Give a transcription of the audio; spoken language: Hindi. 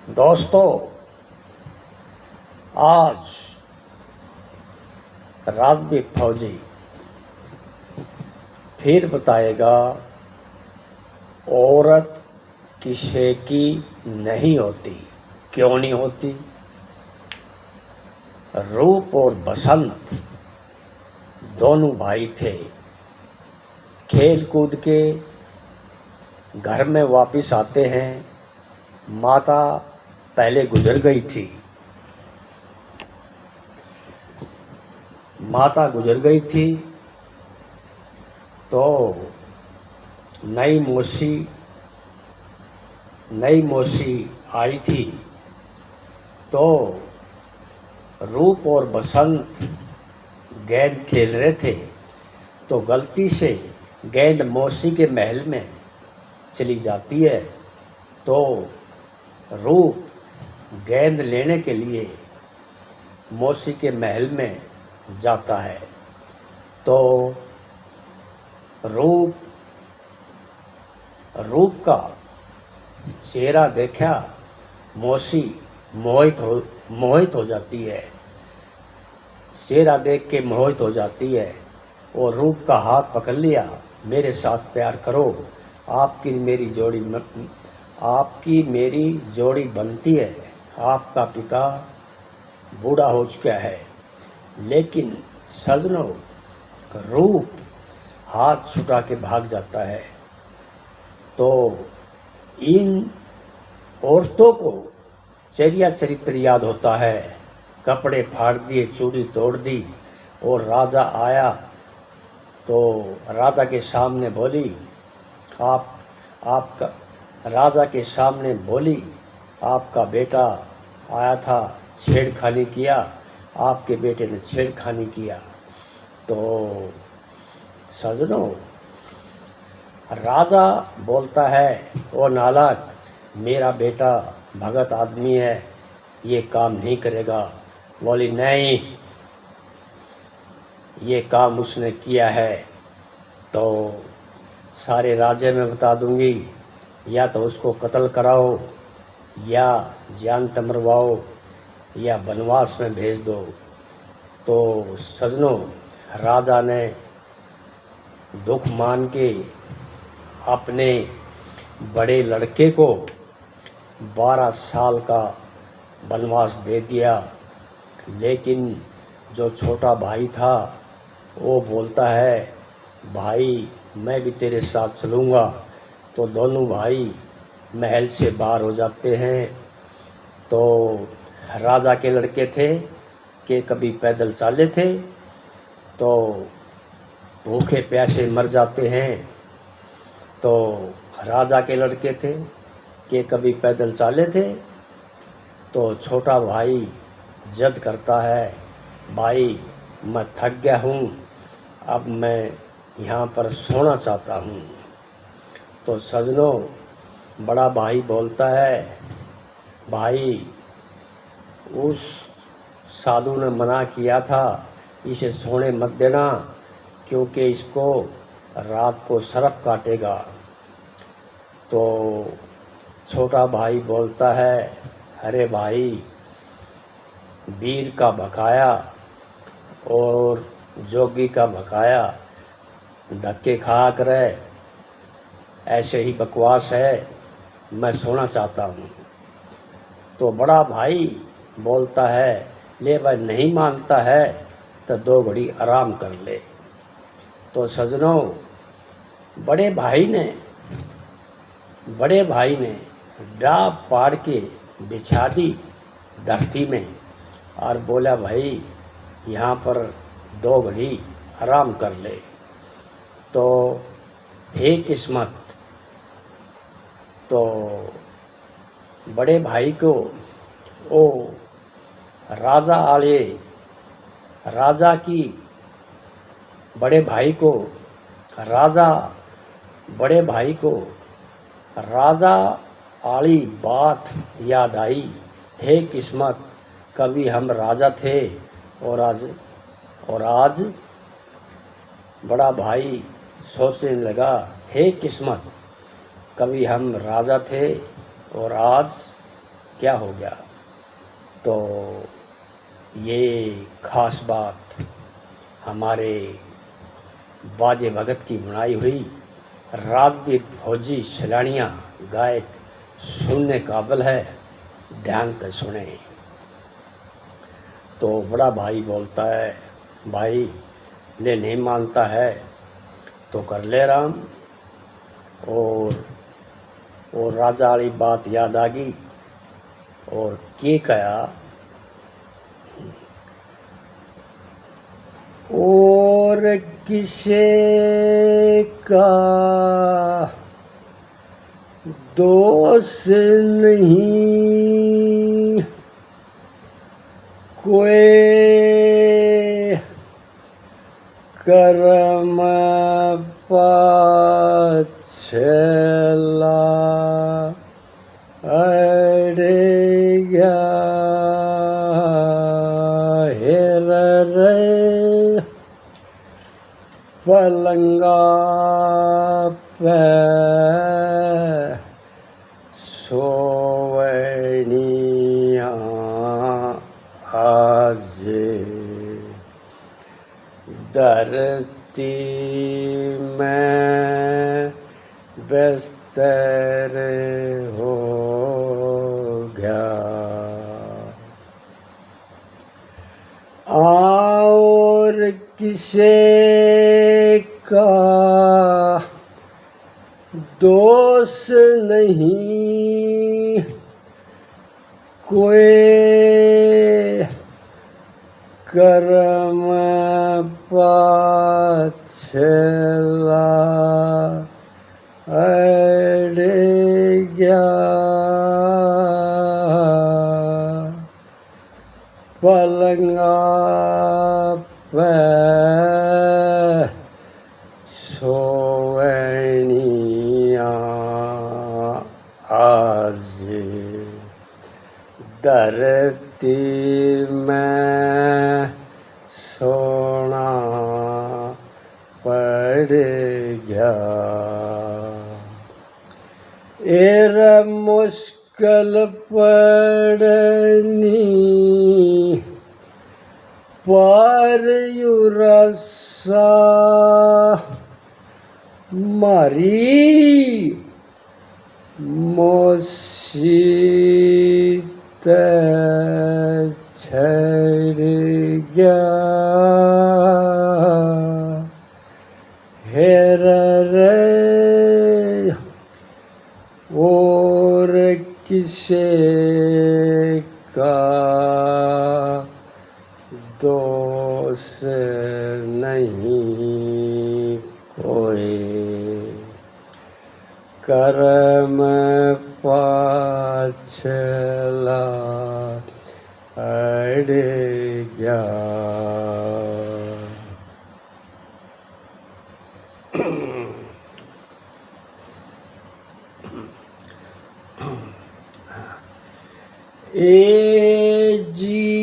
दोस्तों, आज राजवी फौजी फिर बताएगा औरत किसी की नहीं होती। क्यों नहीं होती? रूप और बसंत दोनों भाई थे। खेल कूद के घर में वापस आते हैं। माता पहले गुजर गई थी। माता गुजर गई थी तो नई मौसी आई थी। तो रूप और बसंत गेंद खेल रहे थे तो गलती से गेंद मौसी के महल में चली जाती है। तो रूप गेंद लेने के लिए मौसी के महल में जाता है। तो रूप का चेहरा देखा मौसी मोहित हो जाती है। चेहरा देख के मोहित हो जाती है और रूप का हाथ पकड़ लिया। मेरे साथ प्यार करो, आपकी मेरी जोड़ी बनती है। आपका पिता बूढ़ा हो चुका है। लेकिन सजनों, रूप हाथ छुटा के भाग जाता है। तो इन औरतों को चरित्र याद होता है। कपड़े फाड़ दिए, चूड़ी तोड़ दी और राजा आया तो राजा के सामने बोली, आपका राजा के सामने बोली, आपका बेटा आया था, छेड़खानी किया, आपके बेटे ने छेड़खानी किया। तो सजनों, राजा बोलता है, ओ नालायक, मेरा बेटा भगत आदमी है, ये काम नहीं करेगा। बोली, नहीं, ये काम उसने किया है तो सारे राज्य में बता दूंगी। या तो उसको कत्ल कराओ, या जान से मरवाओ, या वनवास में भेज दो। तो सजनों, राजा ने दुख मान के अपने बड़े लड़के को 12 साल का वनवास दे दिया। लेकिन जो छोटा भाई था वो बोलता है, भाई मैं भी तेरे साथ चलूँगा। तो दोनों भाई महल से बाहर हो जाते हैं। तो राजा के लड़के थे कि कभी पैदल चाले थे तो भूखे प्यासे मर जाते हैं। तो राजा के लड़के थे कि कभी पैदल चाले थे। तो छोटा भाई जिद करता है, भाई मैं थक गया हूँ, अब मैं यहाँ पर सोना चाहता हूँ। तो सजनों, बड़ा भाई बोलता है, भाई उस साधु ने मना किया था, इसे सोने मत देना, क्योंकि इसको रात को सर्प काटेगा। तो छोटा भाई बोलता है, अरे भाई, वीर का भकाया और जोगी का भकाया धक्के खा करे, ऐसे ही बकवास है, मैं सोना चाहता हूँ। तो बड़ा भाई बोलता है, ले भाई, नहीं मानता है तो 2 घड़ी आराम कर ले। तो सजनों, बड़े भाई ने डाब पाड़ के बिछा दी धरती में और बोला, भाई यहाँ पर 2 घड़ी आराम कर ले। तो हे किस्मत, तो बड़े भाई को राजा आली बात याद आई। हे किस्मत, कभी हम राजा थे और आज बड़ा भाई सोचने लगा, हे किस्मत, कभी हम राजा थे और आज क्या हो गया? तो ये खास बात हमारे बाजे भगत की बनाई हुई रागबीर फौजी सैलानियाँ गायक सुनने काबिल है, ध्यान से सुने। तो बड़ा भाई बोलता है, भाई ले नहीं मानता है तो कर ले राम। और राजा वाली बात याद आ गई और के कहा, और किसे का दोष नहीं, कोई कर्म पाछला अड़ेगा हेर रे पलंगा पे सोवनिया आज धरती में बिस्तर हो गया। और किसे का दोष नहीं, कोई कर्म पाछला अड़ेगा पलंगा पे सोवनिया आज धरती में सोना पड़ गया। एरा मुश्किल पड़नी पर युरसा मारी मोसीत छड़ गया हेर रे। और किसे का दोष नहीं, कोई कर्म पाछला अड़ गया। ए जी